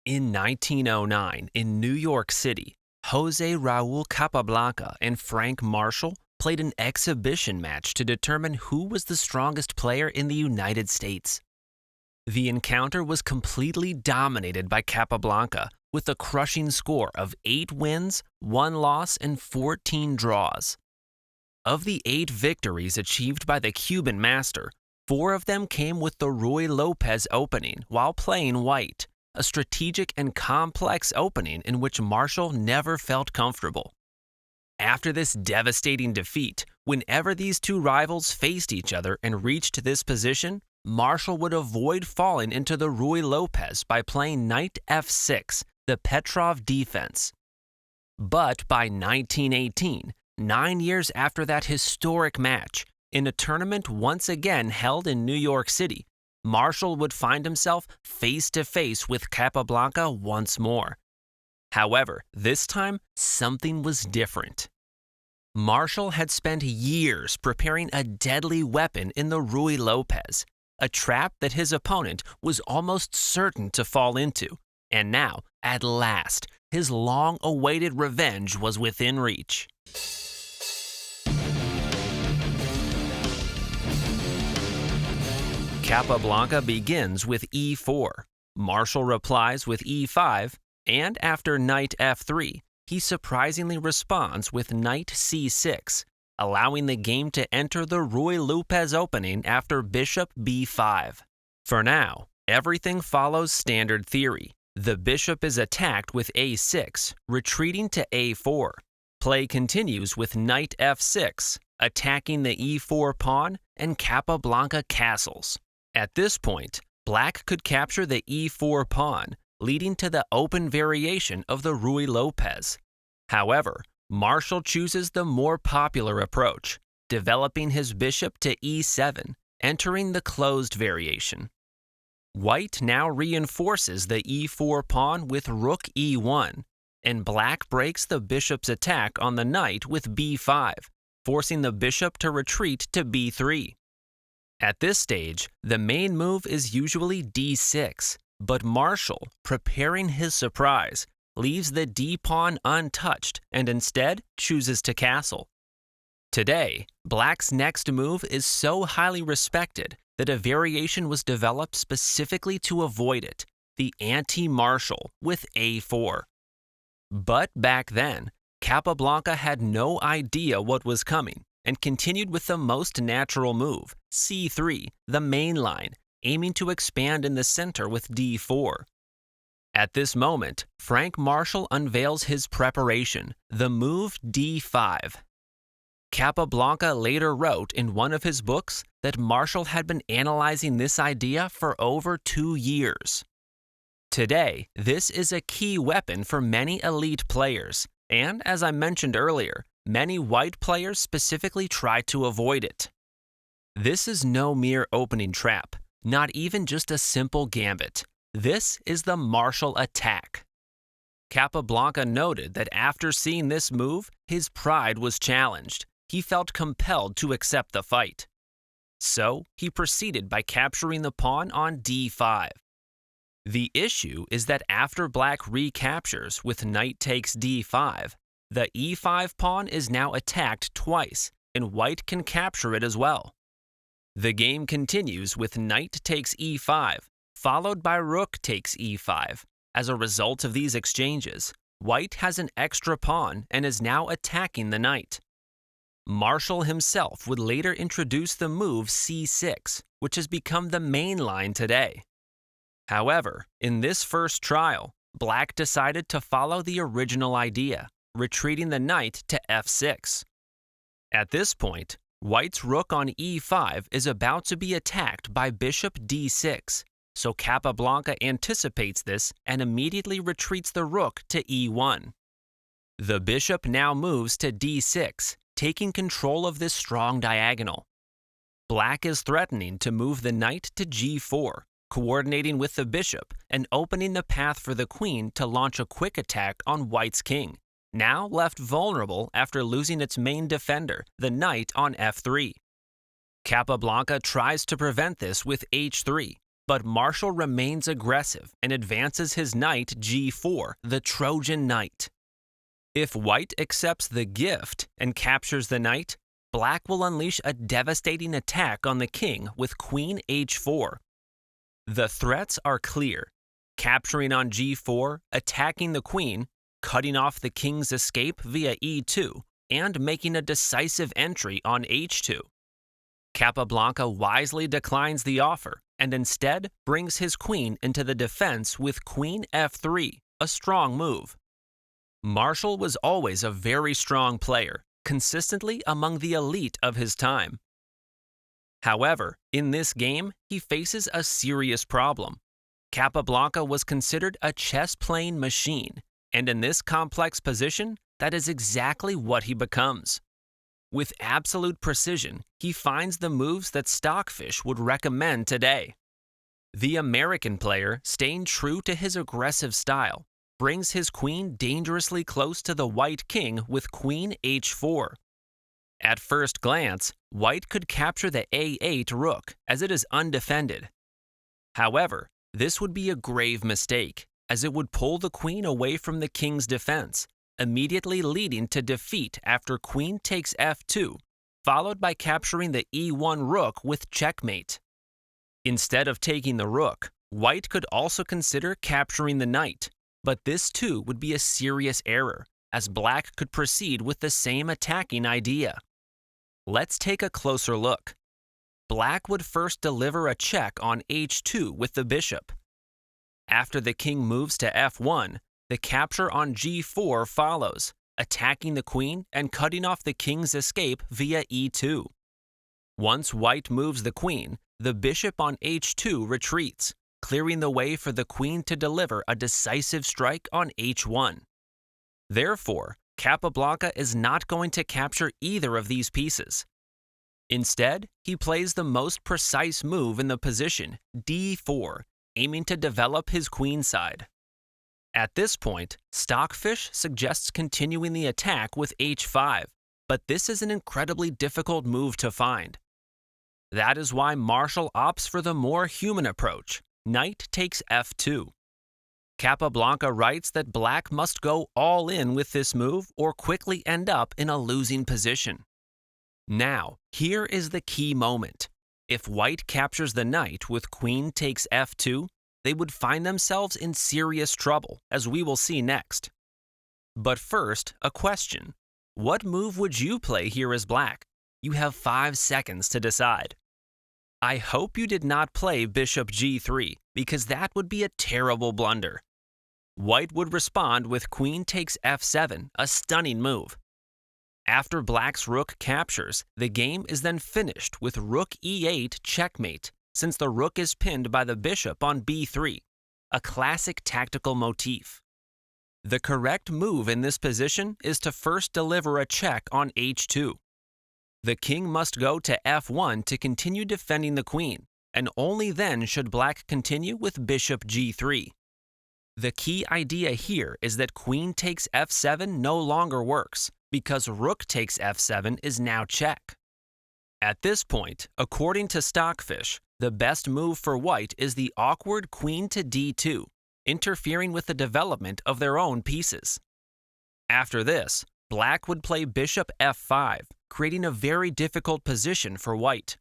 In 1909, in New York City, Jose Raul Capablanca and Frank Marshall played an exhibition match to determine who was the strongest player in the United States. The encounter was completely dominated by Capablanca, with a crushing score of 8 wins, 1 loss, and 14 draws. Of the 8 victories achieved by the Cuban master, 4 of them came with the Ruy Lopez opening while playing white, a strategic and complex opening in which Marshall never felt comfortable. After this devastating defeat, whenever these two rivals faced each other and reached this position, Marshall would avoid falling into the Ruy Lopez by playing knight f6, the Petrov defense. But by 1918, 9 years after that historic match, in a tournament once again held in New York City, Marshall would find himself face-to-face with Capablanca once more. However, this time, something was different. Marshall had spent years preparing a deadly weapon in the Ruy Lopez, a trap that his opponent was almost certain to fall into, and now, at last, his long-awaited revenge was within reach. Capablanca begins with e4, Marshall replies with e5, and after knight f3, he surprisingly responds with knight c6, allowing the game to enter the Ruy Lopez opening after bishop b5. For now, everything follows standard theory. The bishop is attacked with a6, retreating to a4. Play continues with knight f6, attacking the e4 pawn, and Capablanca castles. At this point, black could capture the e4 pawn, leading to the open variation of the Ruy Lopez. However, Marshall chooses the more popular approach, developing his bishop to e7, entering the closed variation. White now reinforces the e4 pawn with rook e1, and black breaks the bishop's attack on the knight with b5, forcing the bishop to retreat to b3. At this stage, the main move is usually d6, but Marshall, preparing his surprise, leaves the d-pawn untouched and instead chooses to castle. Today, black's next move is so highly respected that a variation was developed specifically to avoid it, the anti-Marshall with a4. But back then, Capablanca had no idea what was coming and continued with the most natural move, c3, the main line, aiming to expand in the center with d4. At this moment, Frank Marshall unveils his preparation, the move d5. Capablanca later wrote in one of his books that Marshall had been analyzing this idea for over 2 years. Today, this is a key weapon for many elite players, and as I mentioned earlier, many white players specifically try to avoid it. This is no mere opening trap, not even just a simple gambit. This is the Marshall attack. Capablanca noted that after seeing this move, his pride was challenged. He felt compelled to accept the fight. So, he proceeded by capturing the pawn on d5. The issue is that after black recaptures with knight takes d5, the e5 pawn is now attacked twice, and white can capture it as well. The game continues with knight takes e5, followed by rook takes e5. As a result of these exchanges, white has an extra pawn and is now attacking the knight. Marshall himself would later introduce the move c6, which has become the main line today. However, in this first trial, black decided to follow the original idea, retreating the knight to f6. At this point, white's rook on e5 is about to be attacked by bishop d6, so Capablanca anticipates this and immediately retreats the rook to e1. The bishop now moves to d6, taking control of this strong diagonal. Black is threatening to move the knight to g4, coordinating with the bishop and opening the path for the queen to launch a quick attack on white's king, now left vulnerable after losing its main defender, the knight on f3. Capablanca tries to prevent this with h3, but Marshall remains aggressive and advances his knight g4, the Trojan knight. If white accepts the gift and captures the knight, black will unleash a devastating attack on the king with queen h4. The threats are clear: capturing on g4, attacking the queen, cutting off the king's escape via e2, and making a decisive entry on h2. Capablanca wisely declines the offer and instead brings his queen into the defense with queen f3, a strong move. Marshall was always a very strong player, consistently among the elite of his time. However, in this game, he faces a serious problem. Capablanca was considered a chess-playing machine, and in this complex position, that is exactly what he becomes. With absolute precision, he finds the moves that Stockfish would recommend today. The American player, staying true to his aggressive style, brings his queen dangerously close to the white king with queen h4. At first glance, white could capture the a8 rook, as it is undefended. However, this would be a grave mistake, as it would pull the queen away from the king's defense, immediately leading to defeat after queen takes f2, followed by capturing the e1 rook with checkmate. Instead of taking the rook, white could also consider capturing the knight, but this too would be a serious error, as black could proceed with the same attacking idea. Let's take a closer look. Black would first deliver a check on h2 with the bishop. After the king moves to f1, the capture on g4 follows, attacking the queen and cutting off the king's escape via e2. Once white moves the queen, the bishop on h2 retreats, clearing the way for the queen to deliver a decisive strike on h1. Therefore, Capablanca is not going to capture either of these pieces. Instead, he plays the most precise move in the position, d4, aiming to develop his queenside. At this point, Stockfish suggests continuing the attack with h5, but this is an incredibly difficult move to find. That is why Marshall opts for the more human approach. Knight takes f2. Capablanca writes that black must go all in with this move or quickly end up in a losing position. Now, here is the key moment. If white captures the knight with queen takes f2, they would find themselves in serious trouble, as we will see next. But first, a question. What move would you play here as black? You have 5 seconds to decide. I hope you did not play bishop g3, because that would be a terrible blunder. White would respond with queen takes f7, a stunning move. After black's rook captures, the game is then finished with rook e8 checkmate, since the rook is pinned by the bishop on b3, a classic tactical motif. The correct move in this position is to first deliver a check on h2. The king must go to f1 to continue defending the queen, and only then should black continue with bishop g3. The key idea here is that queen takes f7 no longer works, because rook takes f7 is now check. At this point, according to Stockfish, the best move for white is the awkward queen to d2, interfering with the development of their own pieces. After this, black would play bishop f5, creating a very difficult position for white.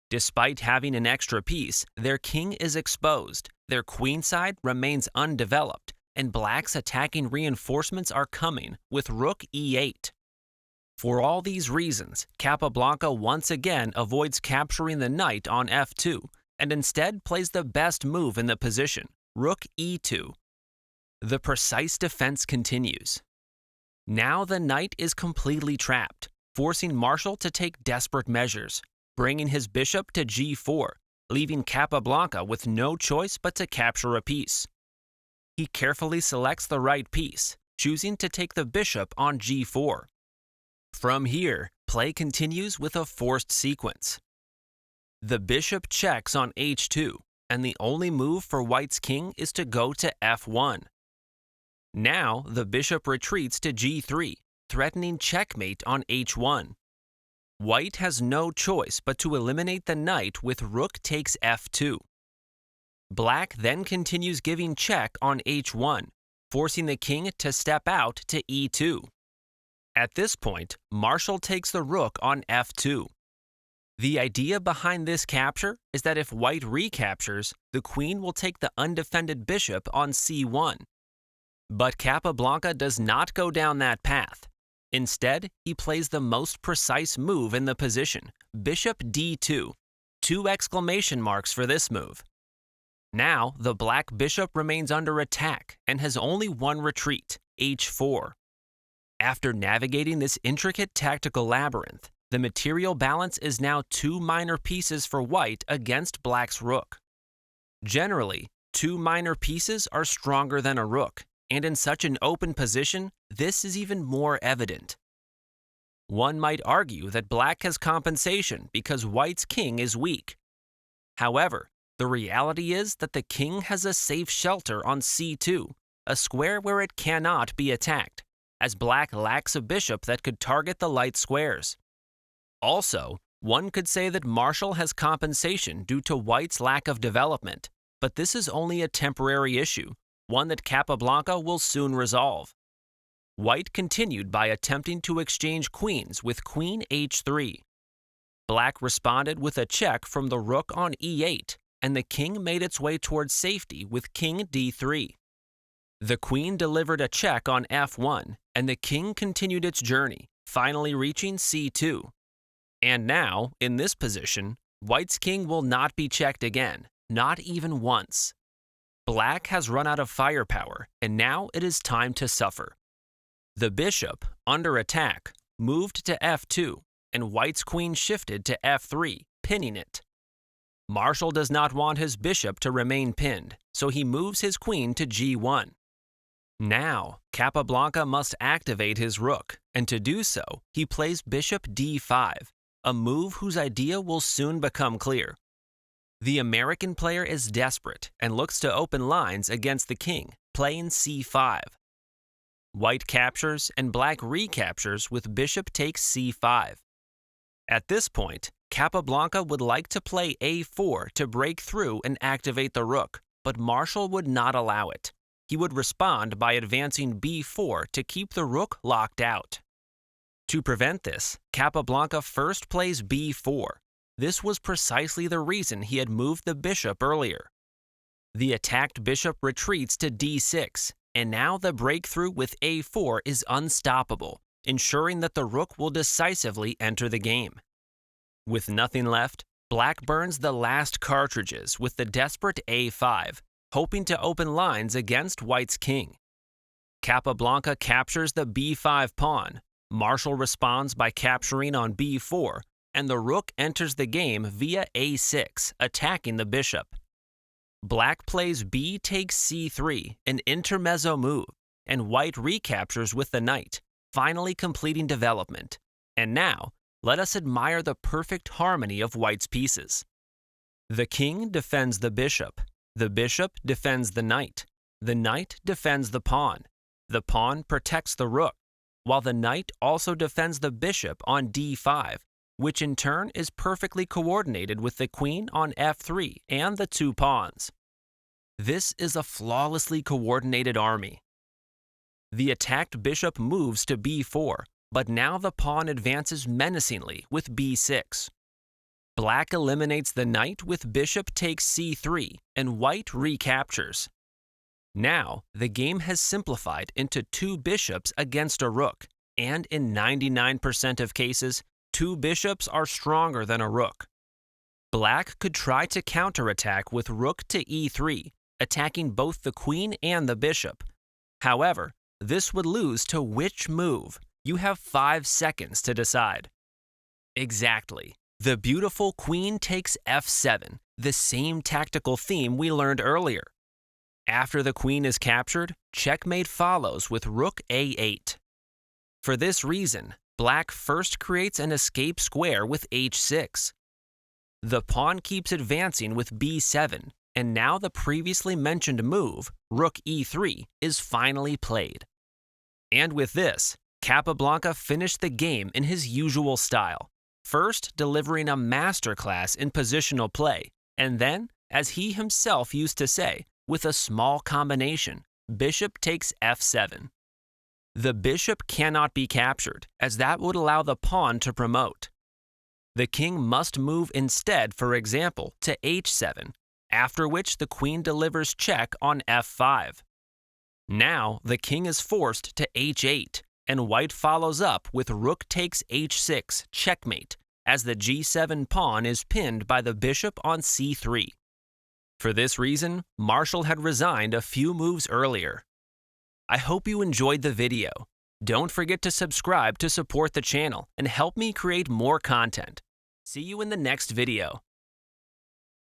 Despite having an extra piece, their king is exposed, their queenside remains undeveloped, and black's attacking reinforcements are coming with rook e8. For all these reasons, Capablanca once again avoids capturing the knight on f2, and instead plays the best move in the position, rook e2. The precise defense continues. Now the knight is completely trapped, forcing Marshall to take desperate measures, bringing his bishop to g4, leaving Capablanca with no choice but to capture a piece. He carefully selects the right piece, choosing to take the bishop on g4. From here, play continues with a forced sequence. The bishop checks on h2, and the only move for white's king is to go to f1. Now, the bishop retreats to g3, threatening checkmate on h1. White has no choice but to eliminate the knight with rook takes f2. Black then continues giving check on h1, forcing the king to step out to e2. At this point, Marshall takes the rook on f2. The idea behind this capture is that if white recaptures, the queen will take the undefended bishop on c1. But Capablanca does not go down that path. Instead, he plays the most precise move in the position, bishop d2. 2 exclamation marks for this move. Now, the black bishop remains under attack and has only one retreat, h4. After navigating this intricate tactical labyrinth, the material balance is now 2 minor pieces for white against black's rook. Generally, 2 minor pieces are stronger than a rook, and in such an open position, this is even more evident. One might argue that black has compensation because white's king is weak. However, the reality is that the king has a safe shelter on c2, a square where it cannot be attacked, as black lacks a bishop that could target the light squares. Also, one could say that Marshall has compensation due to white's lack of development, but this is only a temporary issue, one that Capablanca will soon resolve. White continued by attempting to exchange queens with queen h3. Black responded with a check from the rook on e8, and the king made its way towards safety with king d3. The queen delivered a check on f1, and the king continued its journey, finally reaching c2. And now, in this position, white's king will not be checked again, not even once. Black has run out of firepower, and now it is time to suffer. The bishop, under attack, moved to f2, and white's queen shifted to f3, pinning it. Marshall does not want his bishop to remain pinned, so he moves his queen to g1. Now, Capablanca must activate his rook, and to do so, he plays bishop d5, a move whose idea will soon become clear. The American player is desperate and looks to open lines against the king, playing c5. White captures and black recaptures with bishop takes c5. At this point, Capablanca would like to play a4 to break through and activate the rook, but Marshall would not allow it. He would respond by advancing b4 to keep the rook locked out. To prevent this, Capablanca first plays b4. This was precisely the reason he had moved the bishop earlier. The attacked bishop retreats to d6, and now the breakthrough with a4 is unstoppable, ensuring that the rook will decisively enter the game. With nothing left, black burns the last cartridges with the desperate a5, hoping to open lines against white's king. Capablanca captures the b5 pawn, Marshall responds by capturing on b4, and the rook enters the game via a6, attacking the bishop. Black plays b takes c3, an intermezzo move, and white recaptures with the knight, finally completing development. And now, let us admire the perfect harmony of white's pieces. The king defends the bishop defends the knight defends the pawn protects the rook, while the knight also defends the bishop on d5, which in turn is perfectly coordinated with the queen on f3 and the 2 pawns. This is a flawlessly coordinated army. The attacked bishop moves to b4, but now the pawn advances menacingly with b6. Black eliminates the knight with bishop takes c3, and white recaptures. Now, the game has simplified into 2 bishops against a rook, and in 99% of cases, 2 bishops are stronger than a rook. Black could try to counterattack with rook to e3, attacking both the queen and the bishop. However, this would lose to which move? You have 5 seconds to decide. Exactly. The beautiful queen takes f7, the same tactical theme we learned earlier. After the queen is captured, checkmate follows with rook a8. For this reason, black first creates an escape square with h6. The pawn keeps advancing with b7, and now the previously mentioned move, rook e3, is finally played. And with this, Capablanca finished the game in his usual style, first delivering a masterclass in positional play, and then as he himself used to say, with a small combination, bishop takes f7. The bishop cannot be captured, as that would allow the pawn to promote. The king must move instead, for example, to h7, after which the queen delivers check on f5. Now, the king is forced to h8, and white follows up with rook takes h6, checkmate, as the g7 pawn is pinned by the bishop on c3. For this reason, Marshall had resigned a few moves earlier. I hope you enjoyed the video. Don't forget to subscribe to support the channel and help me create more content. See you in the next video.